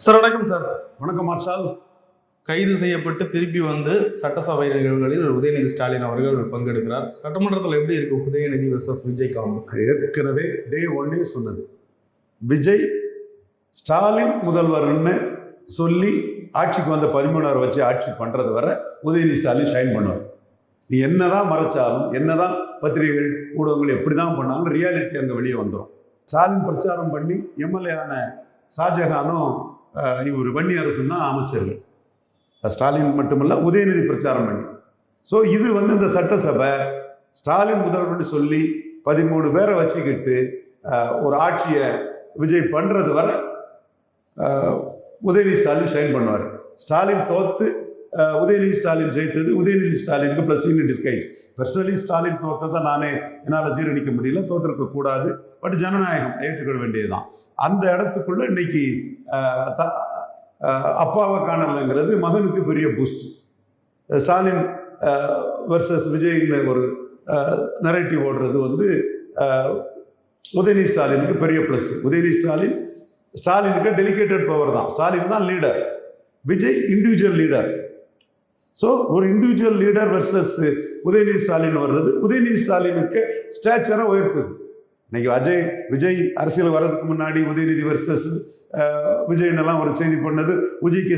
Sir வணக்கம் sir. வணக்கம் Marshall. கைது செய்யப்பட்டு திருப்பி வந்து சட்டசபை நிகழ்வுகளில் உதயநிதி ஸ்டாலின் அவர்கள் பங்கெடுக்கிறார். சட்டமன்றத்தில் எப்படி இருக்கு உதயநிதி வெர்சஸ் விஜய் காம்போ? ஏற்கனவே டே ஒன்னே சொன்னது, விஜய் ஸ்டாலின் முதல்வர்னு சொல்லி ஆட்சிக்கு வந்த 13 வச்சு ஆட்சி பண்றது வரை உதயநிதி ஸ்டாலின் ஷைன் பண்ணுவார். நீ என்னதான் மறைச்சாலும், என்னதான் பத்திரிகைகள் ஊடகங்கள் எப்படிதான் பண்ணாலும் ரியாலிட்டி அங்கே வெளியே வந்துடும். ஸ்டாலின் பிரச்சாரம் பண்ணி எம்எல்ஏ ஆன ஷாஜஹானும் இவர் வன்னி அரசும் தான் அமைச்சர்கள். ஸ்டாலின் மட்டுமல்ல, உதயநிதி பிரச்சாரம் பண்ணி. ஸோ இது இந்த சட்டசபை ஸ்டாலின் முதல்வர்னு சொல்லி 13 பேரை வச்சுக்கிட்டு ஒரு ஆட்சியை விஜய் பண்ணுறது வரை உதயநிதி ஸ்டாலின் ஷைன் பண்ணுவார். ஸ்டாலின் தோத்து உதயநிதி ஸ்டாலின் ஜெயித்தது உதயநிதி ஸ்டாலினுக்கு blessing in disguise. Personally Stalin தோத்ததை நானே என்னால் ஜீரணிக்க முடியல, தோத்திருக்க கூடாது. பட் ஜனநாயகம் ஏற்றுக்கொள்ள வேண்டியதுதான். அந்த இடத்துக்குள்ள இன்னைக்கு அப்பாவை காணலைங்கிறது மகனுக்கு பெரிய பூஸ்ட். ஸ்டாலின் வர்சஸ் விஜய்னு ஒரு நரேட்டிவ் ஓடுறது உதயநிதி ஸ்டாலினுக்கு பெரிய ப்ளஸ். உதயநிதி ஸ்டாலினுக்கு டெலிகேட்டட் பவர் தான். ஸ்டாலின் தான் leader, Vijay individual leader. So ஒரு individual leader versus Udhayanidhi Stalin வர்றது உதயநிதி ஸ்டாலினுக்கு ஸ்டேச்சரை உயர்த்துது. இன்னைக்கு விஜய் அரசியல் வர்றதுக்கு முன்னாடி உதயநிதி வர்சஸ் விஜய்னெல்லாம் ஒரு செய்தி பண்ணது விஜய்க்கு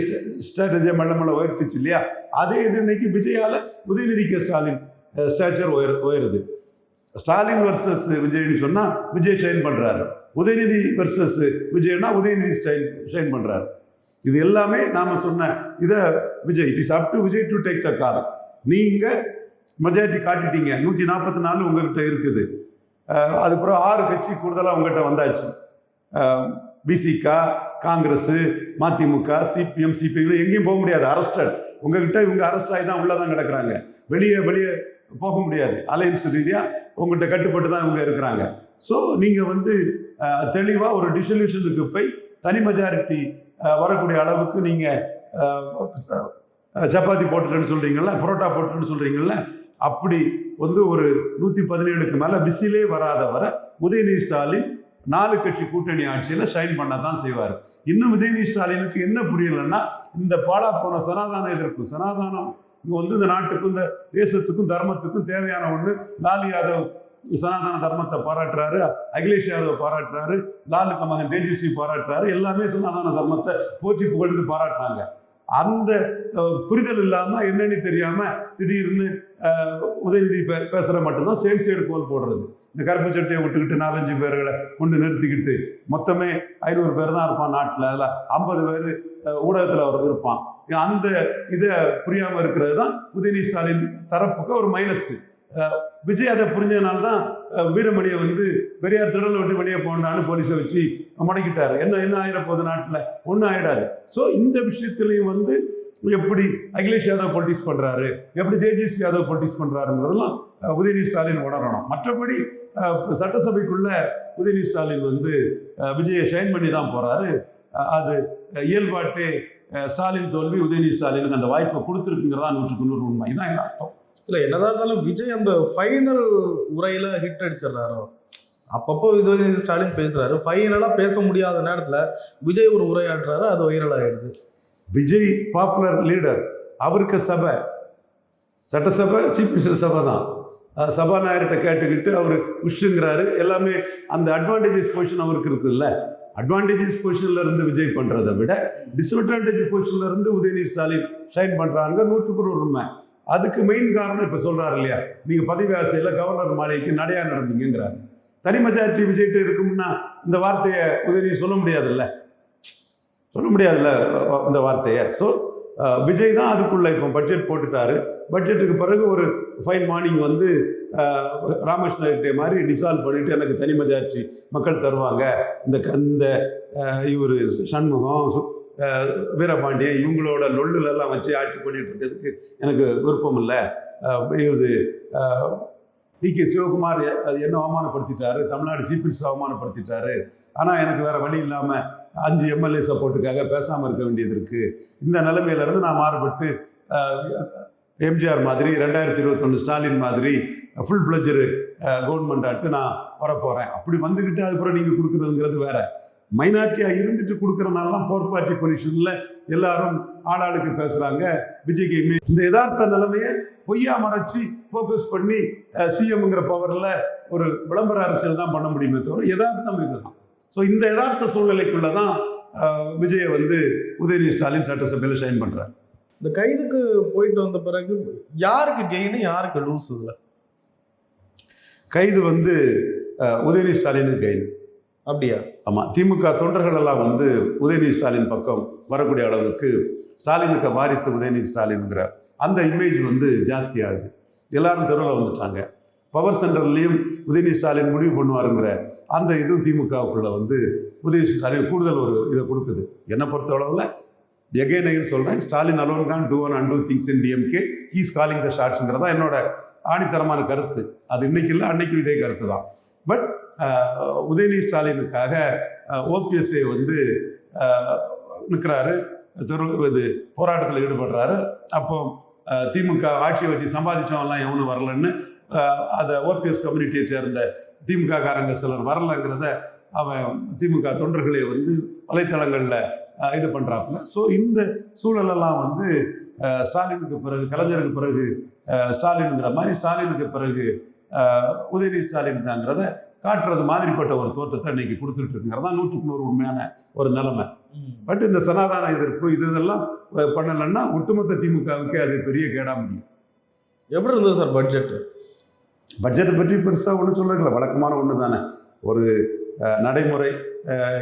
ஸ்ட்ராட்டஜியை மெல்ல உயர்த்துச்சு இல்லையா? அதே இது இன்னைக்கு விஜயால உதயநிதிக்கு ஸ்டாலின் ஸ்டேச்சர் உயருது. ஸ்டாலின் வர்சஸ் விஜய்னு சொன்னா விஜய் ஷைன் பண்றாரு, உதயநிதி வர்சஸ் விஜய்னா உதயநிதி ஷைன் பண்றாரு. இது எல்லாமே நாம சொன்ன இதை Vijay, it is up to Vijay to take the call. நீங்க மெஜாரிட்டி காட்டிட்டீங்க, 144 உங்ககிட்ட இருக்குது. அதுக்கப்புறம் 6 கட்சி கூடுதலாக உங்ககிட்ட வந்தாச்சு. பிசிகா, காங்கிரஸ், மதிமுக, சிபிஎம், சிபிஐ எங்கேயும் போக முடியாது, அரெஸ்டட். உங்ககிட்ட இவங்க அரெஸ்ட் ஆகி தான் உள்ளதான் கிடக்குறாங்க, வெளியே போக முடியாது. அலையன்ஸ் ரீதியா உங்கள்கிட்ட கட்டுப்பட்டு தான் இவங்க இருக்கிறாங்க. ஸோ நீங்க தெளிவாக ஒரு டிசல்யூஷனுக்கு போய் தனி மெஜாரிட்டி வரக்கூடிய அளவுக்கு நீங்க சப்பாத்தி போட்டுட்டேன்னு சொல்றீங்கல்ல, பரோட்டா போட்டுன்னு சொல்றீங்கல்ல, அப்படி ஒரு 117க்கு மேல விசிலே வராத வர உதயநிதி ஸ்டாலின் 4 கட்சி கூட்டணி ஆட்சியில ஷைன் பண்ணதான் செய்வார். இன்னும் உதயநிதி ஸ்டாலினுக்கு என்ன புரியலன்னா, இந்த பாலா போன சனாதன எதிர்ப்பு, சனாதனம் இங்க இந்த நாட்டுக்கும் இந்த தேசத்துக்கும் தர்மத்துக்கும் தேவையான ஒண்ணு. லாலு யாதவ் சனாதன தர்மத்தை பாராட்டுறாரு, அகிலேஷ் யாதவ் பாராட்டுறாரு, லாலுக்கு மகன் தேஜஸ்வி பாராட்டுறாரு, எல்லாமே சனாதன தர்மத்தை போற்றி புகழ்ந்து பாராட்டுறாங்க. அந்த புரிதல் இல்லாம என்னன்னு தெரியாம திடீர்னு உதயநிதி பேசுற மட்டும்தான் சேம் சைடு கோல் போடுறது. இந்த கருப்பு சட்டையை விட்டுக்கிட்டு 4-5 பேர்களை கொண்டு நிறுத்திக்கிட்டு மொத்தமே 500 பேர் தான் இருப்பான் நாட்டில், அதுல 50 பேர் ஊடகத்தில் அவர் இருப்பான். அந்த இதை புரியாம இருக்கிறது தான் உதயநிதி ஸ்டாலின் தரப்புக்கு ஒரு மைனஸ். விஜய் அதை புரிஞ்சதுனால்தான் வீரமணியை பெரியார் திடலை விட்டு வெளியே போனான்னு போலீஸை வச்சு முடக்கிட்டாரு. என்ன ஆயிரப்போகுது நாட்டில்? ஒன்றும் ஆயிடாது. ஸோ இந்த விஷயத்திலையும் எப்படி அகிலேஷ் யாதவ் பொலிட்டிக்ஸ் பண்றாரு, எப்படி தேஜஸ்வி யாதவ் பொலிட்டிக்ஸ் பண்றாருங்கிறதெல்லாம் உதயநிதி ஸ்டாலின் உணரணும். மற்றபடி சட்டசபைக்குள்ள உதயநிதி ஸ்டாலின் விஜயை ஷைன் பண்ணி தான் போறாரு. அது இயல்பாட்டே ஸ்டாலின் தோல்வி உதயநிதி ஸ்டாலினுக்கு அந்த வாய்ப்பை கொடுத்துருக்குங்கிறதா 100% உண்மை. இதான் எங்க அர்த்தம். இல்லை, என்னதான் இருந்தாலும் விஜய் அந்த ஃபைனல் உரையில ஹிட் அடிச்சிடறாரோ. அப்பப்போ உதயநிதி ஸ்டாலின் பேசுறாரு, ஃபைனலா பேச முடியாத நேரத்துல விஜய் ஒரு உரையாடுறாரு, அது வைரல் ஆயிடுது. விஜய் பாப்புலர் லீடர், அவருக்கு சபை, சட்டசபை சீஃப் மினிஸ்டர் சபை தான். சபாநாயகர்கிட்ட கேட்டுக்கிட்டு அவர் விஷயங்கிறாரு. எல்லாமே அந்த அட்வான்டேஜஸ் பொசிஷன் அவருக்கு இருக்குல்ல. அட்வான்டேஜஸ் பொசிஷன்ல இருந்து விஜய் பண்றதை விட டிஸ்அட்வான்டேஜ் பொசிஷன்ல இருந்து உதயநிதி ஸ்டாலின் ஷைன் பண்றாங்க. 100% உண்மை. அதுக்கு மெயின் காரணம் இப்ப சொல்றாரு இல்லையா, நீங்க பதவி ஆசையில கவர்னர் மாளிகைக்கு நடையா நடந்தீங்கிறாரு. தனி மெஜாரிட்டி விஜய்கிட்ட இருக்கும்னா இந்த வார்த்தையை உதயநிதி சொல்ல முடியாதுல்ல இந்த வார்த்தையை. ஸோ விஜய் தான் அதுக்குள்ள இப்போ பட்ஜெட் போட்டுட்டாரு. பட்ஜெட்டுக்கு பிறகு ஒரு ஃபைன் மார்னிங் ராமகிருஷ்ண மாதிரி டிசால்வ் பண்ணிட்டு எனக்கு தனி மெஜாரிட்டி மக்கள் தருவாங்க, இந்த இவர் சண்முகம், வீரபாண்டியன் இவங்களோட லொல்லுலெல்லாம் வச்சு ஆட்சி பண்ணிட்டு இருக்கிறதுக்கு எனக்கு விருப்பம் இல்லை. இது டி.கே. சிவகுமார் என்ன அவமானப்படுத்திட்டாரு, தமிழ்நாடு சீஃப் மினிஸ்டர் அவமானப்படுத்திட்டாரு. ஆனால் எனக்கு வேற வழி இல்லாமல் 5 எம்எல்ஏ சப்போர்ட்டுக்காக பேசாமல் இருக்க வேண்டியது இருக்கு. இந்த நிலைமையிலேருந்து நான் மாறுபட்டு எம்ஜிஆர் மாதிரி 2021 ஸ்டாலின் மாதிரி ஃபுல் பிளட்ஜரு கவர்மெண்ட் ஆட்டு நான் வரப்போகிறேன். அப்படி வந்துக்கிட்டு அதுக்கப்புறம் நீங்கள் கொடுக்குறதுங்கிறது வேற. மைனாரிட்டியா இருந்துட்டு கொடுக்கறனால தான் போர் பார்ட்டி பொசிஷன்ல எல்லாரும் ஆளாளுக்கு பேசுறாங்க. விஜய்க்கு இந்த யதார்த்த நிலைமையை பொய்யா மறைச்சு போக்கஸ் பண்ணி சிஎம்ங்கிற பவர்ல ஒரு விளம்பர அரசியல் தான் பண்ண முடியுமே தவிர யதார்த்தம் இதுதான். ஸோ இந்த யதார்த்த சூழ்நிலைக்குள்ளதான் விஜயை உதயநிதி ஸ்டாலின் சட்டசபையில ஷைன் பண்றாரு. இந்த கைதுக்கு போயிட்டு வந்த பிறகு யாருக்கு கெயின் யாருக்கு லூஸ்? இதுல கைது உதயநிதி ஸ்டாலினுக்கு கைது. அப்படியா? ஆமா, திமுக தொண்டர்கள் எல்லாம் உதயநிதி ஸ்டாலின் பக்கம் வரக்கூடிய அளவுக்கு ஸ்டாலினுக்கு வாரிசு உதயநிதி ஸ்டாலின்ங்கிற அந்த இமேஜ் ஜாஸ்தி ஆகுது. எல்லாரும் தெருவில் வந்துட்டாங்க. பவர் சென்டர்லையும் உதயநிதி ஸ்டாலின் முடிவு பண்ணுவாருங்கிற அந்த இதுவும் திமுகவுக்குள்ள உதயநிதி ஸ்டாலின் கூடுதல் ஒரு இதை கொடுக்குது. என்னை பொறுத்த அளவில் எகைன் சொல்றேன், Stalin alone can do and undo things in DMK, he's calling the ஷாட்ஸ்ங்கிறதா என்னோட ஆணித்தரமான கருத்து. அது இன்னைக்கு இல்லை, அன்னைக்கும் இதே கருத்து தான். பட் உதயநிதி ஸ்டாலினுக்காக ஓபிஎஸ்ஐ நிற்கிறாரு, இது போராட்டத்தில் ஈடுபடுறாரு. அப்போ திமுக ஆட்சியை வச்சு சம்பாதிச்சவன்லாம் எவனும் வரலன்னு அதை ஓபிஎஸ் கம்யூனிட்டியை சேர்ந்த திமுக காரங்க சிலர் வரலங்கிறத அவன் திமுக தொண்டர்களே வலைத்தளங்களில் இது பண்ணுறாப்புல. ஸோ இந்த சூழலெல்லாம் ஸ்டாலினுக்கு பிறகு, கலைஞருக்கு பிறகு ஸ்டாலினுங்கிற மாதிரி, ஸ்டாலினுக்கு பிறகு உதயநிதி ஸ்டாலின் தாங்கிறத காட்டுறது மாதிரிப்பட்ட ஒரு தோற்றத்தை இன்னைக்கு கொடுத்துட்டு இருக்குங்கிறது தான் 100% உண்மையான ஒரு நிலைமை. பட் இந்த சனாதன எதிர்ப்பு இதெல்லாம் பண்ணலைன்னா ஒட்டுமொத்த திமுகவுக்கு அது பெரிய கேடா முடியும். எப்படி இருந்தது சார் பட்ஜெட்டை பற்றி பெருசாக ஒன்றும் சொல்றதில்ல, வழக்கமான ஒன்று தானே. ஒரு நடைமுறை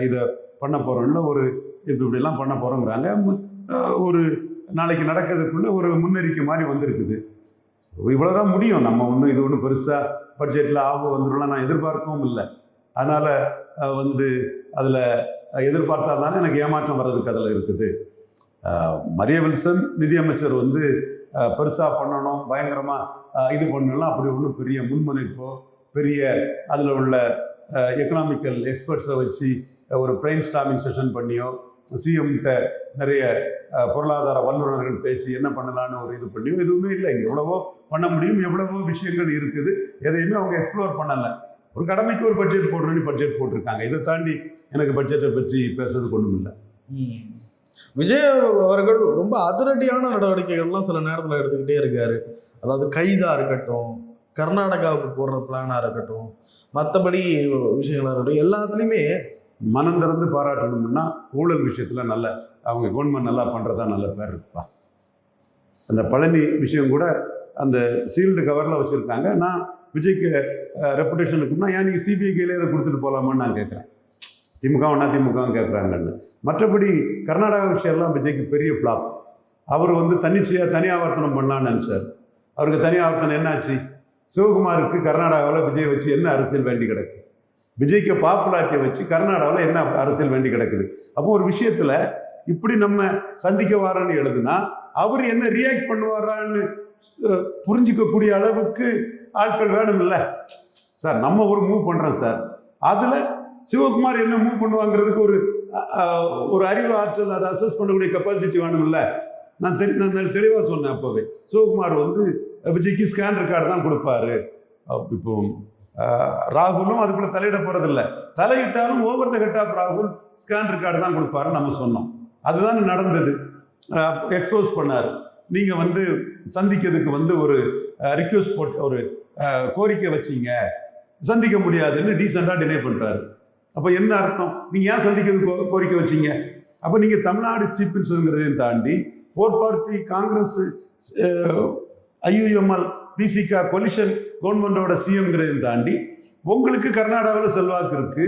இதை பண்ண போகிறோம்ல, ஒரு இப்படிலாம் பண்ண போகிறோங்கிறாங்க. ஒரு நாளைக்கு நடக்கிறதுக்குள்ள ஒரு முன்னறிக்கை மாதிரி வந்திருக்குது. இவ்வளோதான் முடியும். நம்ம இது ஒன்றும் பெருசாக பட்ஜெட்டில் ஆகும் வந்துடலாம் நான் எதிர்பார்க்கவும் இல்லை. அதனால் அதில் எதிர்பார்த்தா தானே எனக்கு ஏமாற்றம் வர்றதுக்கு அதில் இருக்குது. மரிய வில்சன் நிதியமைச்சர் பெருசாக பண்ணணும், பயங்கரமாக இது பண்ணலாம், அப்படி ஒன்றும் பெரிய முன்முனைப்போ பெரிய அதில் உள்ள எக்கனாமிக்கல் எக்ஸ்பர்ட்ஸை வச்சு ஒரு பிரெயின் ஸ்டாமிங் செஷன் பண்ணியோ, சிஎம்கிட்ட நிறைய பொருளாதார வல்லுநர்கள் பேசி என்ன பண்ணலான்னு ஒரு இது பண்ணியோ எதுவுமே இல்லை. எவ்வளவோ பண்ண முடியும், எவ்வளவோ விஷயங்கள் இருக்குது, எதையுமே அவங்க எக்ஸ்ப்ளோர் பண்ணலை. ஒரு கடமைக்கு ஒரு பட்ஜெட் போடுறேன்னு பட்ஜெட் போட்டிருக்காங்க. இதை தாண்டி எனக்கு பட்ஜெட்டை பற்றி பேசுறதுக்கு ஒன்றும் இல்லை. விஜய் அவர்கள் ரொம்ப அதிரடியான நடவடிக்கைகள்லாம் சில நேரத்தில் எடுத்துக்கிட்டே இருக்காரு. அதாவது கைதா இருக்கட்டும், கர்நாடகாவுக்கு போடுற பிளானா இருக்கட்டும், மற்றபடி விஷயங்களா இருக்கட்டும், எல்லாத்துலேயுமே மனம் திறந்து பாராட்டணும்னா ஊழல் விஷயத்துல அவங்க கவர்மெண்ட் நல்லா பண்றதா நல்ல பேர் இருக்குப்பா. அந்த பழனி விஷயம் கூட அந்த சீல்டு கவர்ல வச்சிருக்காங்க. நான் விஜய்க்கு ரெப்புடேஷன் இருக்குன்னா ஏன் நீங்க சிபிஐ கையிலே அதை கொடுத்துட்டு போகலாமான்னு நான் கேட்குறேன். திமுகவும் கேட்குறாங்கன்னு. மற்றபடி கர்நாடகா விஷயம்லாம் விஜய்க்கு பெரிய ஃப்ளாப். அவர் தன்னிச்சையாக தனி ஆவர்த்தனம் பண்ணலான்னு நினச்சார். அவருக்கு தனி ஆவர்த்தனம் என்னாச்சு? சிவகுமாருக்கு கர்நாடகாவில் விஜய் வச்சு என்ன அரசியல் வேண்டி கிடக்கு? விஜய்க்கு பாப்புலாரிட்டியை வச்சு கர்நாடகாவில் என்ன அரசியல் வேண்டி கிடக்குது? அப்போ ஒரு விஷயத்தில் இப்படி நம்ம சந்திக்க வாரான்னு எழுதுனா அவர் என்ன ரியாக்ட் பண்ணுவாரான்னு புரிஞ்சிக்கக்கூடிய அளவுக்கு ஆட்கள் வேணும் இல்லை சார். நம்ம ஒரு மூவ் பண்ணுறோம் சார், அதில் சிவகுமார் என்ன மூவ் பண்ணுவாங்கிறதுக்கு ஒரு அறிவு ஆற்றல், அதை அசஸ் பண்ணக்கூடிய கெப்பாசிட்டி வேணும் இல்லை. நான் தெளிவாக சொன்னேன் அப்போவே. சிவகுமார் விஜய்க்கு ஸ்கேன் ரெக்கார்டு தான் கொடுப்பாரு. இப்போ ராகுலும் அதுக்குள்ள தலையிட போறதில்லை. தலையிட்டாலும் ஓவர் த ஹெட் ஆஃப் ராகுல் ஸ்கேன் ரெக்கார்டு தான் கொடுப்பாருன்னு நம்ம சொன்னோம். அதுதான் நடந்தது. எக்ஸ்போஸ் பண்ணாரு. நீங்க சந்திக்கிறதுக்கு ஒரு ரிக்வெஸ்ட் போட்டு ஒரு கோரிக்கை வச்சீங்க, சந்திக்க முடியாதுன்னு டீசெண்டா டினை பண்றாரு. அப்ப என்ன அர்த்தம்? நீங்க ஏன் சந்திக்கிறதுக்கு கோரிக்கை வச்சீங்க? அப்ப நீங்க தமிழ்நாடு சீஃப் மினிஸ்டருங்கிறதையும் தாண்டி போர் party Congress IUML VCK collision கவர்மெண்டோட சிஎம்ங்கிறதையும் தாண்டி உங்களுக்கு கர்நாடகாவில் செல்வாக்கு இருக்கு.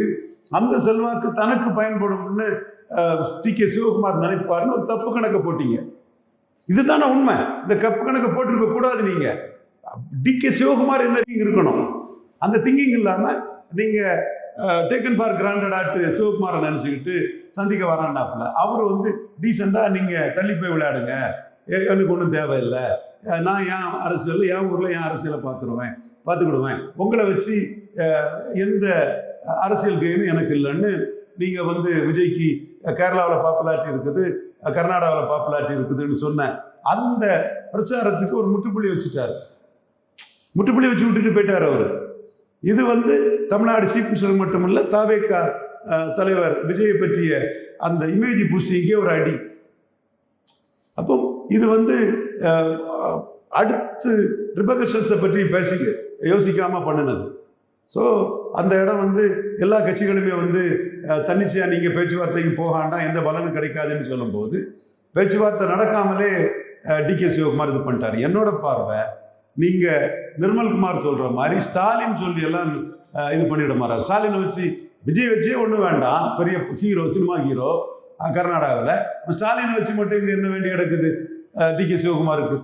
அந்த செல்வாக்கு தனக்கு பயன்படும்னு டி.கே. சிவகுமார் நினைப்பாருன்னு ஒரு தப்பு கணக்கை போட்டீங்க. இதுதானே உண்மை. இந்த கப்பு கணக்கை போட்டிருக்க கூடாது. நீங்க டி.கே. சிவகுமார் என்ன இருக்கணும், அந்த திங்கிங் இல்லாம நீங்க டேக்கன் ஃபார் கிராண்டட் ஆட்டு சிவகுமாரை நினைச்சுக்கிட்டு சந்திக்க வராண்டாப்புல அவர் டீசெண்டா நீங்க தள்ளி போய் விளையாடுங்க, எனக்கு ஒன்றும் தேவையில்லை, நான் என் அரசியல் என் ஊர்ல என் அரசியலை பார்த்துக்கிடுவேன், உங்களை வச்சு எந்த அரசியல் கெயினும் எனக்கு இல்லைன்னு நீங்க விஜய்க்கு கேரளாவில் பாப்புலாரிட்டி இருக்குது, கர்நாடகாவில் பாப்புலாரிட்டி இருக்குதுன்னு சொன்ன அந்த பிரச்சாரத்துக்கு ஒரு முற்றுப்புள்ளி வச்சுட்டாரு. முற்றுப்புள்ளி வச்சு விட்டுட்டு போயிட்டார் அவரு. இது தமிழ்நாடு சீஃப் மினிஸ்டர் மட்டுமல்ல, தாவேகா தலைவர் விஜயை பற்றிய அந்த இமேஜ் பூஸ்டிங்கே ஒரு அடி. அப்போ இது வந்து அடுத்து ரிபகர்ஷன்ஸை பற்றி யோசிக்காம பண்ணினது. ஸோ அந்த இடம் வந்து எல்லா கட்சிகளுமே வந்து தன்னிச்சையா நீங்கள் பேச்சுவார்த்தைக்கு போகாண்டா எந்த பலனும் கிடைக்காதுன்னு சொல்லும்போது பேச்சுவார்த்தை நடக்காமலே டிகே சிவகுமார் இது பண்ணிட்டார். என்னோட பார்வை, நீங்கள் நிர்மல்குமார் சொல்கிற மாதிரி ஸ்டாலின் சொல்லி எல்லாம் இது பண்ணிவிட மாட்டார். ஸ்டாலினை வச்சு விஜய் வச்சே ஒன்றும் வேண்டாம், பெரிய ஹீரோ, சினிமா ஹீரோ கர்நாடகாவில். ஸ்டாலினை வச்சு மட்டும் இங்கே என்ன வேண்டி கிடக்குது டிகே சிவகுமாருக்கு?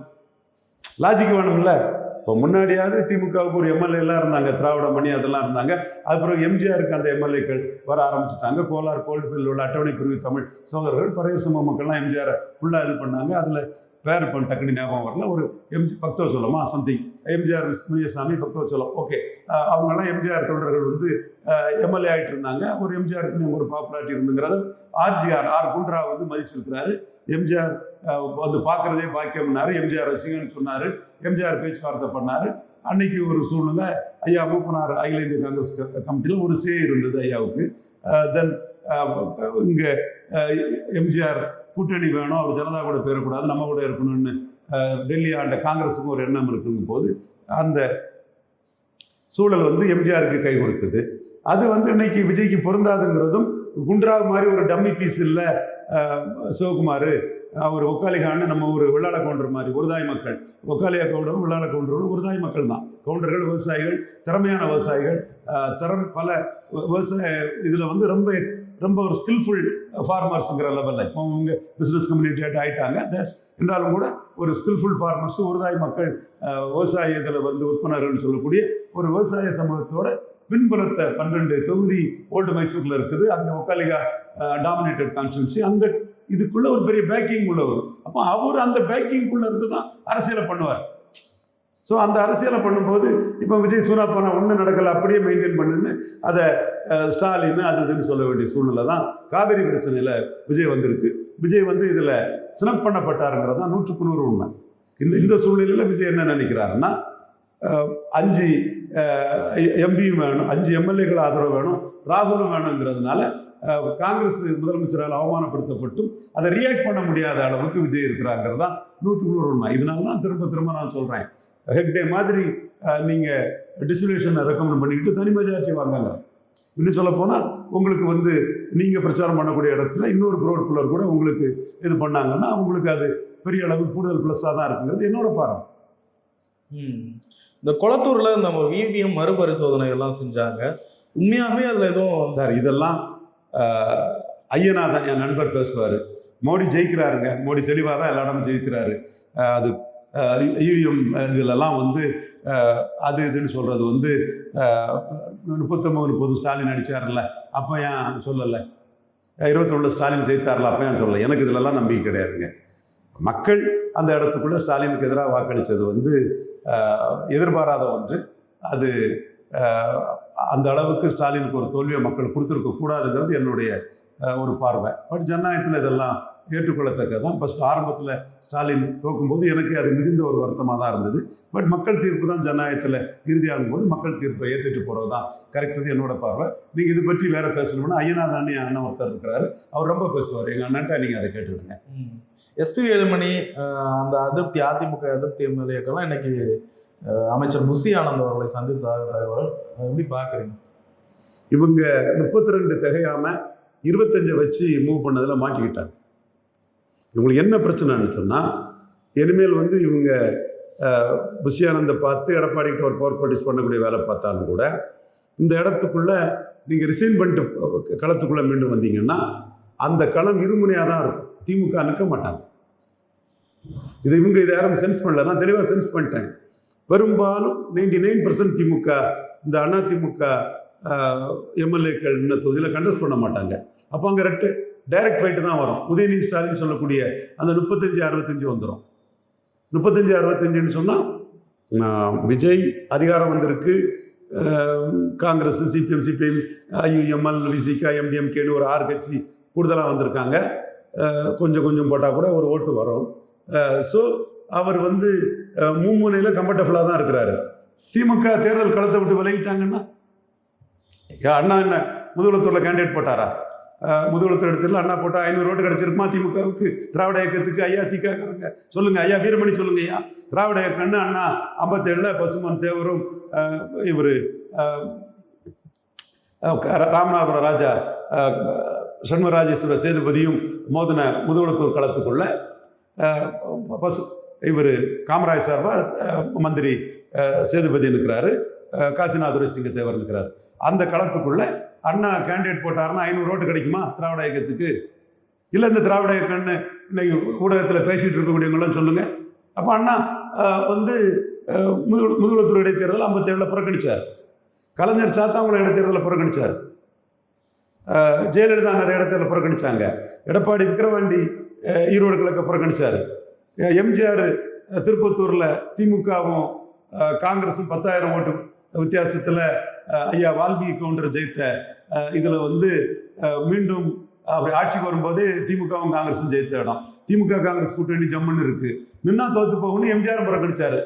லாஜிக் வேணும்ல. இப்போ முன்னாடியாவது திமுகவுக்கு ஒரு எம்எல்ஏலாம் இருந்தாங்க, திராவிட மணி அதெல்லாம் இருந்தாங்க. அதுக்கப்புறம் எம்ஜிஆருக்கு அந்த எம்எல்ஏக்கள் வர ஆரம்பிச்சுட்டாங்க. கோலார் கோல்டுஃபீல்டில் உள்ள அட்டவணை பிரிவு தமிழ் சகோதரர்கள், பறைய சமூக மக்கள்லாம் எம்ஜிஆரை ஃபுல்லாக இது பண்ணாங்க. அதில் பேர் இப்போ டக்குனு ஞாபகம் வரல, ஒரு பக்தவச்சலம் சம்திங், எம்ஜிஆர் முனியசாமி பக்தவச்சலம், ஓகே, அவங்கெல்லாம் எம்ஜிஆர் தொண்டர்கள் வந்து எம்எல்ஏ ஆகிட்டு இருந்தாங்க. ஒரு எம்ஜிஆருக்கு ஒரு பாப்புலாரிட்டி இருந்துங்கிறத ஆர் குண்ட்ரா வந்து மதிச்சிருக்கிறாரு. எம்ஜிஆர் வந்து பார்க்குறதே பாக்கியம்னாரு, எம்ஜிஆர் ரசிகன்னு சொன்னார், எம்ஜிஆர் பேச்சுவார்த்தை பண்ணார். அன்னைக்கு ஒரு சூழ்நிலை, ஐயா மூப்பனார் அகில இந்திய காங்கிரஸ் கமிட்டியில் ஒரு இருந்தது ஐயாவுக்கு. தென் இங்கே எம்ஜிஆர் கூட்டணி வேணும், அவர் ஜனதா கூட பேரக்கூடாது, நம்ம கூட இருக்கணும்னு டெல்லி ஆண்ட காங்கிரஸுக்கு ஒரு எண்ணம் இருக்குங்கும் போது அந்த சூழல் வந்து எம்ஜிஆருக்கு கை கொடுத்தது. அது வந்து இன்னைக்கு விஜய்க்கு பொருந்தாதுங்கிறதும், குண்ட்ரா மாதிரி ஒரு டம்மி பீஸ் இல்லை சிவகுமார், அவர் ஒக்காலிகான்னு நம்ம ஒரு வெள்ளாள கவுண்டர் மாதிரி ஒருதாய் மக்கள், ஒக்காலியா கவுண்டரும் வெள்ளாள கவுண்டரும் ஒருதாய் மக்கள் தான். கவுண்டர்கள் விவசாயிகள், திறமையான விவசாயிகள், பல விவசாய இதில் வந்து ரொம்ப ஒரு ஸ்கில்ஃபுல் ஃபார்மர்ஸுங்கிற லெவலில் இப்போ அவங்க பிஸ்னஸ் கம்யூனிட்டியாட்டு ஆகிட்டாங்க. தட்ஸ் என்றாலும் கூட ஒரு ஸ்கில்ஃபுல் ஃபார்மர்ஸ், ஒருதாய் மக்கள், விவசாய இதில் வந்து உற்பனர்கள்னு சொல்லக்கூடிய ஒரு விவசாய சமூகத்தோட பின்புலத்தை 12 தொகுதி ஓல்டு மைசூரில் இருக்குது. அங்கே ஒக்காலிகா டாமினேட்டட் கான்ஸ்டிட்யூன்சி. அந்த இதுக்குள்ள ஒரு பெரிய பேக்கிங் உள்ளவர். அப்போ அவர் அந்த பேக்கிங்குள்ள இருந்து தான் அரசியலை பண்ணுவார். ஸோ அந்த அரசியலை பண்ணும்போது இப்போ விஜய் சூனாப்பானா ஒன்றும் நடக்கலை, அப்படியே மெயின்டைன் பண்ணுன்னு அதை ஸ்டாலின் அது இதுன்னு சொல்ல வேண்டிய சூழ்நிலை தான் காவிரி பிரச்சனையில் விஜய் வந்திருக்கு. விஜய் வந்து இதில் சினப் பண்ணப்பட்டாருங்கிறது தான் 100% உண்மை. இந்த சூழ்நிலையில் விஜய் என்ன நினைக்கிறாருன்னா, 5 எம்பியும் வேணும், 5 எம்எல்ஏக்கள் ஆதரவு வேணும், ராகுலும் வேணுங்கிறதுனால காங்கிரஸ் முதலமைச்சரால் அவமானப்படுத்தப்பட்டும் அதை ரியாக்ட் பண்ண முடியாத அளவுக்கு விஜய் இருக்கிறாங்கிறது தான் 100% உண்மை. இதனால தான் திரும்ப நான் சொல்கிறேன், ஹெக்டே மாதிரி நீங்கள் டிஸ்ட்ரிபியூஷனை ரெக்கமெண்ட் பண்ணிக்கிட்டு தனி மெஜாரிட்டி வாங்குங்க. இன்னும் சொல்ல போனால் உங்களுக்கு வந்து நீங்கள் பிரச்சாரம் பண்ணக்கூடிய இடத்துல இன்னொரு ப்ரோட் புல்லர் கூட உங்களுக்கு இது பண்ணாங்கன்னா உங்களுக்கு அது பெரிய அளவு கூடுதல் ப்ளஸ்ஸாக தான் இருக்குங்கிறது என்னோட பார்வை. இந்த கொளத்தூர்ல நம்ம விவிஎம் மறுபரிசோதனை எல்லாம் செஞ்சாங்க, உண்மையாகவே அதில் எதுவும் சார் இதெல்லாம் ஐயனாதான் என் நண்பர் பேசுவார். மோடி ஜெயிக்கிறாருங்க, மோடி தெளிவாக தான் எல்லா இடமும் ஜெயிக்கிறாரு. அது இவிஎம் இதிலெல்லாம் வந்து அது இதுன்னு சொல்கிறது வந்து 39 ஸ்டாலின் அடித்தார்ல, அப்போ ஏன் சொல்லலை? 21 ஸ்டாலின் ஜெயித்தார்ல, அப்போ ஏன் சொல்லலை? எனக்கு இதிலெல்லாம் நம்பிக்கை கிடையாதுங்க. மக்கள் அந்த இடத்துக்குள்ளே ஸ்டாலினுக்கு எதிராக வாக்களித்தது வந்து எதிர்பாராத ஒன்று. அது அந்த அளவுக்கு ஸ்டாலினுக்கு ஒரு தோல்வியை மக்கள் கொடுத்துருக்க கூடாதுங்கிறது என்னுடைய ஒரு பார்வை. பட் ஜனநாயகத்தில் இதெல்லாம் ஏற்றுக்கொள்ளத்தக்கதான். ஃபஸ்ட் ஆரம்பத்தில் ஸ்டாலின் தோக்கும்போது எனக்கு அது மிகுந்த ஒரு வருத்தமாக தான் இருந்தது. பட் மக்கள் தீர்ப்பு தான் ஜனநாயகத்தில் இறுதியாகும் போது மக்கள் தீர்ப்பை ஏற்றுட்டு போகிறது தான் கரெக்டுது என்னோட பார்வை. நீங்கள் இது பற்றி வேற பேசணும்னா ஐயனாதான் என் அண்ணன் ஒருத்தர் இருக்கிறாரு, அவர் ரொம்ப பேசுவார். எங்கள் அண்ணன்ட்ட நீங்கள் அதை கேட்டுவிடுங்க. எஸ்பி வேலுமணி அந்த அதிருப்தி, அதிமுக அதிருப்தி எம்எல்ஏக்கெல்லாம் இன்னைக்கு அமைச்சர் புசி ஆனந்த் அவர்களை சந்தித்த தகவல் எப்படி பார்க்குறீங்க? இவங்க 32 திகையாமல் 25 வச்சு மூவ் பண்ணதில் மாட்டிக்கிட்டாங்க. இவங்களுக்கு என்ன பிரச்சனைன்னு சொன்னால், இனிமேல் வந்து இவங்க புசி ஆனந்தை பார்த்து எடப்பாடிக்கிட்ட ஒரு பவர் பார்ட்டிஸ் பண்ணக்கூடிய வேலை பார்த்தாலும் கூட இந்த இடத்துக்குள்ளே நீங்கள் ரிசைன் பண்ணிட்டு களத்துக்குள்ளே மீண்டும் வந்தீங்கன்னா அந்த களம் இருமுனையாக தான் இருக்கும். திமுக நிற்க மாட்டாங்க. இவங்க இதை யாரும் சென்ஸ் பண்ணல, நான் தெளிவாக சென்ஸ் பண்ணிட்டேன். பெரும்பாலும் 99% திமுக இந்த அதிமுக எம்எல்ஏக்கள் இந்த தொகுதியில் கண்டஸ்ட் பண்ண மாட்டாங்க. அப்போ அங்கே டைரக்ட் ஃபைட்டு தான் வரும். உதயநிதி ஸ்டாலின் சொல்லக்கூடிய அந்த 35-65 வந்துடும். 35-65ன்னு சொன்னால் விஜய் அதிகாரம் வந்திருக்கு, காங்கிரஸ், சிபிஎம், ஐயுஎம்எல், விசிகா, எம்டிஎம்கேன்னு ஒரு 6 கட்சி கூடுதலாக வந்திருக்காங்க. கொஞ்சம் போட்டால் கூட ஒரு ஓட்டு வரும். ஸோ அவர் வந்து மும்முனையில் கம்ஃபர்டபுளாக தான் இருக்கிறாரு. திமுக தேர்தல் களத்தை விட்டு விலகிட்டாங்கன்னா அண்ணா என்ன முதுகுளத்தூர்ல கேண்டிடேட் போட்டாரா? முதுகுளத்தூர் இடத்துல அண்ணா போட்டா 500 ஓட்டு கிடைச்சிருக்குமா திமுகவுக்கு? திராவிட இயக்கத்துக்கு ஐயா திகாரங்க சொல்லுங்க, ஐயா வீரமணி சொல்லுங்க ஐயா. திராவிட இயக்கம்னு அண்ணா 57ல் பசுமன் தேவரும் இவர் ராமநாதபுரம் ராஜா சண்முகராஜேஸ்வர சேதுபதியும் மோதின முதுகுளத்தூர் களத்துக்குள்ள இவர் காமராஜ் சார்பாக மந்திரி சேதுபதி இருக்கிறாரு, காசிநாதுரை சிங்கத்தேவர் இருக்கிறாரு. அந்த களத்துக்குள்ள அண்ணா கேண்டிடேட் போட்டாருன்னா 500 ஓட்டு கிடைக்குமா திராவிட இயக்கத்துக்கு? இல்லை இந்த திராவிட இயக்கம்னு இன்னைக்கு ஊடகத்தில் பேசிட்டு இருக்கக்கூடியவங்களாம் சொல்லுங்க. அப்போ அண்ணா வந்து முதுகுளத்தூர் இடைத்தேர்தல் 57ல் புறக்கணிச்சார். கலைஞர் சாத்தாங்குளம் இடைத்தேர்தலில் புறக்கணிச்சார். ஜெயலலிதா நிறைய இடத்துல புறக்கணிச்சாங்க. எடப்பாடி விக்கிரவாண்டி ஈரோடு கிழக்க புறக்கணிச்சார். எம்ஜிஆர் திருப்பத்தூரில் திமுகவும் காங்கிரஸும் 10,000 ஓட்டு வித்தியாசத்தில் ஐயா வால்மீகி கவுண்டர் ஜெயித்த இதில் வந்து மீண்டும் அப்படி ஆட்சிக்கு வரும்போது திமுகவும் காங்கிரஸும் ஜெயித்த இடம். திமுக காங்கிரஸ் கூட்டணி ஜம்முன்னு இருக்கு. நின்னா தோத்து போகணும்னு எம்ஜிஆர் புறக்கணிச்சாரு.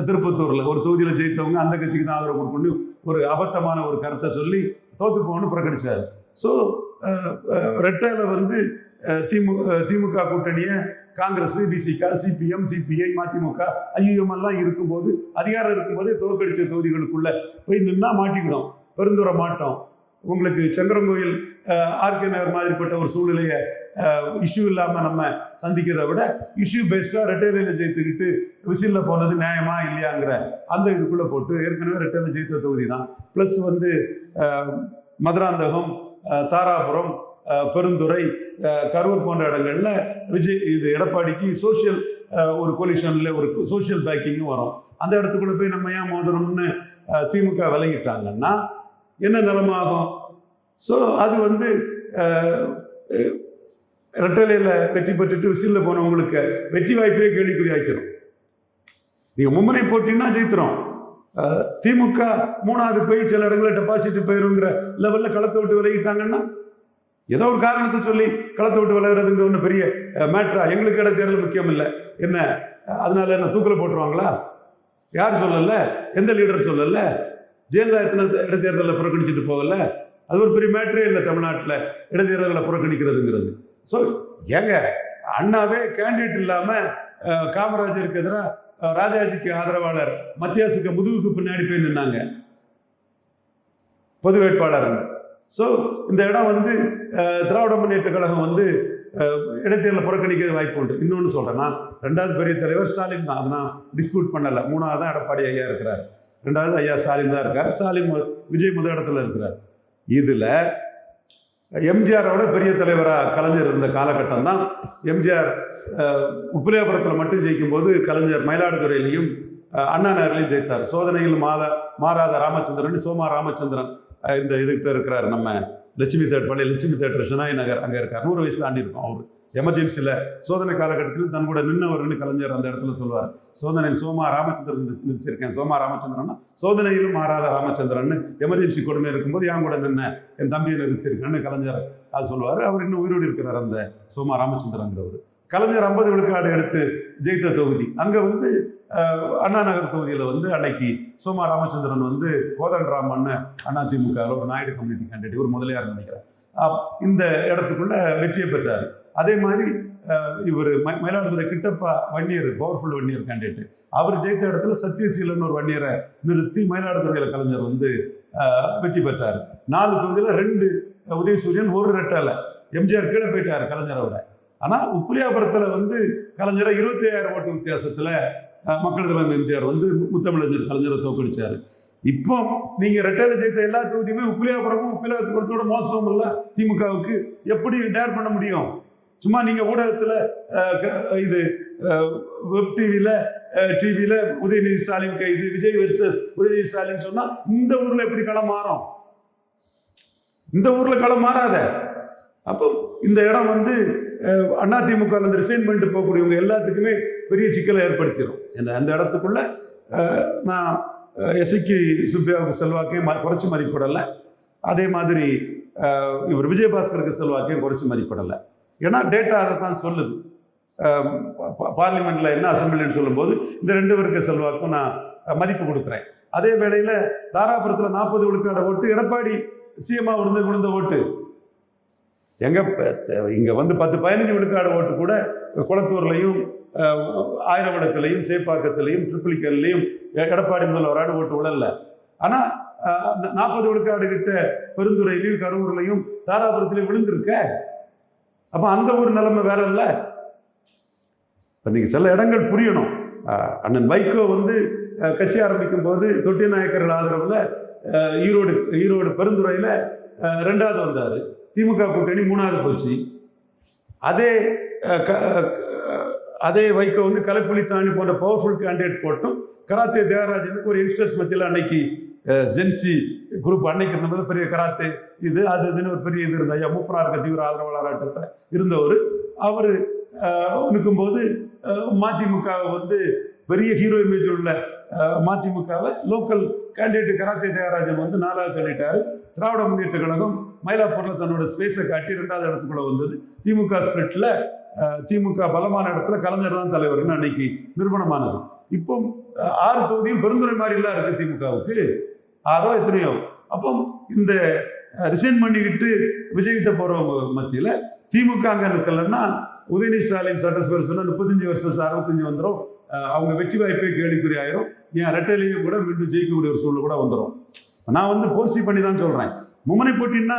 திருப்பத்தூரில் ஒரு தொகுதியில் ஜெயித்தவங்க அந்த கட்சிக்கு தான் ஆதரவு கொடுக்கணும் ஒரு அபத்தமான ஒரு கருத்தை சொல்லி தோத்து போகணும்னு புறக்கணிச்சாரு. ஸோ ரெட்டையில வந்து திமுக கூட்டணியை காங்கிரஸ், விசிக, சிபிஎம், சிபிஐ, மதிமுக, ஐஎம் எல்லாம் இருக்கும்போது அதிகாரம் இருக்கும்போதே தோற்கடிச்ச தொகுதிகளுக்குள்ள போய் நின்னா மாட்டிக்கிடும், பெருந்துற மாட்டோம். உங்களுக்கு சங்கரங்கோயில் ஆர்கே நகர் மாதிரிப்பட்ட ஒரு சூழ்நிலையை இஷ்யூ இல்லாமல் நம்ம சந்திக்கிறதை விட இஷ்யூ பேஸ்டாக ரெட்டையில ஜெயித்துக்கிட்டு விசிலில் போனது நியாயமா இல்லையாங்கிற அந்த இதுக்குள்ளே போட்டு ஏற்கனவே ரெட்டையில ஜெயித்த தொகுதி தான். ப்ளஸ் வந்து மதுராந்தகம், தாராபுரம், பெருந்துறை, கரூர் போன்ற இடங்கள்ல இது எடப்பாடிக்கு சோசியல் ஒரு கொலிஷன்ல ஒரு சோசியல் பேக்கிங்கும் வரும். அந்த இடத்துக்குள்ள போய் நம்ம ஏன் மோதிரம்னு திமுக விலகிட்டாங்கன்னா என்ன நிலைமை ஆகும்? ஸோ அது வந்து ரெட்டலையில் வெற்றி பெற்றுட்டு விசிலில் போனவங்களுக்கு வெற்றி வாய்ப்பே கேள்விக்குறி ஆக்கிறோம். நீங்கள் மும்முனை போட்டின்னா ஜெயிக்கிறோம். திமுக 3வது போய் சில இடங்களில் டெபாசிட் போயிருங்கிற லெவலில் களத்தை விட்டு விலகிட்டாங்கன்னா ஏதோ ஒரு காரணத்தை சொல்லி களத்தை விட்டு விலகிறதுங்க ஒன்றும் பெரிய மேட்ரா? எங்களுக்கு இடைத்தேர்தல் முக்கியம் இல்லை என்ன, அதனால என்ன தூக்கில் போட்டுருவாங்களா? யார் சொல்லல? எந்த லீடர் சொல்லல? ஜெயலலிதா எத்தனை இடைத்தேர்தலில் புறக்கணிச்சுட்டு போகல? அது ஒரு பெரிய மேட்ரே இல்லை தமிழ்நாட்டில் இடைத்தேர்தலை புறக்கணிக்கிறதுங்கிறது. ஸோ ஏங்க அண்ணாவே கேண்டிடேட் இல்லாமல் காமராஜருக்கு எதிராக ராஜாஜிக்கு ஆதரவாளர் மத்தியாசுக்கு முதுகுக்கு பின்னாடி போய் நின்னாங்க பொது வேட்பாளர். ஸோ இந்த இடம் வந்து திராவிட முன்னேற்ற கழகம் வந்து இடைத்தேர்தலை புறக்கணிக்கிறது வாய்ப்பு உண்டு. இன்னொன்று சொல்கிறேன்னா 2வது பெரிய தலைவர் ஸ்டாலின் தான், அதை நான் டிஸ்பியூட் பண்ணலை. 3வது தான் எடப்பாடி ஐயா இருக்கிறார். 2வது ஐயா ஸ்டாலின் தான் இருக்கார். ஸ்டாலின் விஜய் முதல் இடத்துல இருக்கிறார். இதில் எம்ஜிஆரோட பெரிய தலைவராக கலைஞர் இருந்த காலகட்டம் தான். எம்ஜிஆர் உப்பிலியாபுரத்தில் மட்டும் ஜெயிக்கும் போது கலைஞர் மயிலாடுதுறையிலையும் அண்ணா நகர்லையும் ஜெயித்தார். சோதனையில் மாறாத ராமச்சந்திரன், சோமா ராமச்சந்திரன் இந்த இதுகிட்ட இருக்கிறார். நம்ம லட்சுமி தேட்டர், லட்சுமி தேட்டர் ஷினாய் நகர் அங்கே இருக்கார். 100 வயசு தாண்டி இருக்கும். அவர் எமர்ஜென்சியில் சோதனை காலகட்டத்தில் தன் கூட நின்னவர்னு கலைஞர் அந்த இடத்துல சொல்லுவார். சோதனையில் சோமா ராமச்சந்திரன் நினைச்சிருக்கேன். சோமா ராமச்சந்திரன்னா சோதனையிலும் மாறாத ராமச்சந்திரன். எமர்ஜென்சி கொடுமை இருக்கும்போது என் கூட நின்ன என் தம்பியை நிறுத்திருக்கேன்னு கலைஞர் அது சொல்லுவார். அவர் இன்னும் உயிரோடு இருக்கிறார் அந்த சோமா ராமச்சந்திரங்கிறவர். கலைஞர் 50 விழுக்காடு எடுத்து ஜெயித்த தொகுதி. அங்கே வந்து அண்ணா நகர் தொகுதியில் வந்து அன்னைக்கு சோமா ராமச்சந்திரன் வந்து கோதண்டராமன் அதிமுக ஒரு நாயுடு கம்யூனிட்டி கேண்டிடேட், ஒரு முதலியார் நினைக்கிறேன், இந்த இடத்துக்குள்ள வெற்றியை பெற்றார். அதே மாதிரி இவர் மயிலாடுதுறை கிட்டப்பா வன்னியர், பவர்ஃபுல் வன்னியர் கேண்டிடேட், அவர் ஜெயித்த இடத்துல சத்யசீலன் ஒரு வன்னியரை நிறுத்தி மயிலாடுதுறையில் கலைஞர் வந்து வெற்றி பெற்றார். 4 தொகுதியில் 2 உதயசூரியன், 1 ரெட்டலை. எம்ஜிஆர் கீழே போயிட்டார் கலைஞரோட. ஆனால் உப்பிலியாபுரத்தில் வந்து கலைஞரை 25,000 ஓட்டு வித்தியாசத்தில் மக்கள் தலைவர் எம்ஜிஆர் வந்து முத்தமிழஞ்சர் கலைஞரை தோக்கடிச்சாரு. இப்போ நீங்க ரெட்டையில ஜெயித்த எல்லா தொகுதியுமே உப்பிலியாபுரத்தோட மோசம் இல்லை திமுகவுக்கு. எப்படி டேர் பண்ண முடியும்? சும்மா நீங்க ஊடகத்துல இது வெப் டிவியில உதயநிதி ஸ்டாலின் கைது, விஜய் வெர்சஸ் உதயநிதி ஸ்டாலின் சொன்னா இந்த ஊர்ல எப்படி களம் மாறும்? இந்த ஊர்ல களம் மாறாத. அப்போ இந்த இடம் வந்து அதிமுக ரிசைன் பண்ணிட்டு போகக்கூடியவங்க எல்லாத்துக்குமே பெரிய சிக்கலை ஏற்படுத்திடும். அந்த இடத்துக்குள்ள நான் எஸ்ஐக்கு சுப்பியாவுக்கு செல்வாக்கையும் குறைச்சி மதிப்பிடலை. அதே மாதிரி இவர் விஜயபாஸ்கருக்கு செல்வாக்கையும் குறைச்சி மதிப்பிடலை. ஏன்னா டேட்டா அதை தான் சொல்லுது. பார்லிமெண்ட்ல என்ன அசம்பிளின்னு சொல்லும்போது இந்த 2 பேருக்கு செல்வாக்கும் நான் மதிப்பு கொடுக்குறேன். அதே வேளையில் தாராபுரத்தில் 40 விழுக்காடு ஓட்டு எடப்பாடி சிஎம்மா விழுந்த ஓட்டு. எங்க இங்க வந்து 10-15 விழுக்காடு ஓட்டு கூட குளத்தூர்லையும் ஆயிரவிளக்குலையும் சேப்பாக்கத்திலையும் ட்ரிபிளிக்கல்லையும் எடப்பாடி முதல்வரான ஓட்டு விழல. ஆனா 40 விழுக்காடு கிட்ட பெருந்துறையிலையும் கரூர்லையும் தாராபுரத்திலையும் விழுந்திருக்க. அப்ப அந்த ஒரு நிலைமை வேற இல்லை. நீங்க சில இடங்கள் புரியணும். அண்ணன் வைகோ வந்து கட்சி ஆரம்பிக்கும் போது தொட்டி நாயக்கர்கள் ஆதரவுல ஈரோடு பெருந்துறையில 2வது வந்தாரு. திமுக கூட்டணி 3வது போச்சு. அதே வைகோ வந்து கலைப்புலித்தாணி போன்ற பவர்ஃபுல் கேண்டிடேட் போட்டும் கராத்தே தியாகராஜனுக்கு ஒரு யங்ஸ்டர்ஸ் மத்தியில் அன்னைக்கு ஜென்சி குரூப் அன்னைக்கு இருந்தபோது பெரிய கராத்தே இதுன்னு ஒரு பெரிய இது இருந்தா. மூப்பனாருக்கு தீவிர ஆதரவாளராட்ட இருந்தவர். அவர் நிற்கும்போது மதிமுகவை வந்து பெரிய ஹீரோ இமேஜ் உள்ள மதிமுகவை லோக்கல் கேண்டிடேட் கராத்தே தியாகராஜன் வந்து 4வது தள்ளிட்டாரு. திராவிட முன்னேற்ற கழகம் மயிலாப்பூர்ல தன்னோட ஸ்பேஸை காட்டி 2வது இடத்துக்குள்ள வந்தது. திமுக ஸ்பிரிட்ல திமுக பலமான இடத்துல கலைஞர் தான் தலைவர்னு அன்னைக்கு நிறுவனமானது. இப்போ 6 தொகுதியும் பெருந்துறை மாதிரிலாம் இருக்கு திமுகவுக்கு. 6ஓ எத்தனையோ. அப்போ இந்த ரிசைன் பண்ணிக்கிட்டு விஜய்கிட்ட போறவங்க மத்தியில திமுக அங்க நிற்கலன்னா உதயநிதி ஸ்டாலின் சட்டசபையில் சொன்னா 35 வருஷம் 65 வந்துடும். அவங்க வெற்றி வாய்ப்பே கேள்விக்குறி ஆயிரும். என் ரெட்டையிலையும் கூட மீண்டும் ஜெயிக்கக்கூடிய ஒரு சூழ்நிலை கூட வந்துடும். நான் வந்து போர்சி பண்ணி தான் சொல்றேன். மும்முனை போட்டின்னா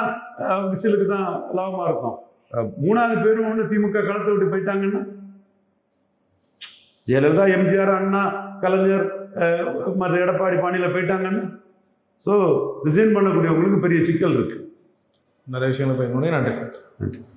விசிலுக்கு தான் லாபமா இருக்கும். 3வது பேரும் ஒன்று திமுக களத்தை விட்டு போயிட்டாங்கன்னா, ஜெயலலிதா, எம்ஜிஆர், அண்ணா, கலைஞர் மற்ற எடப்பாடி பாணியில போயிட்டாங்கன்னா, ஸோ ரிசைன் பண்ணக்கூடியவங்களுக்கு பெரிய சிக்கல் இருக்கு. நிறைய விஷயங்களை போய் நன்றி சார். நன்றி.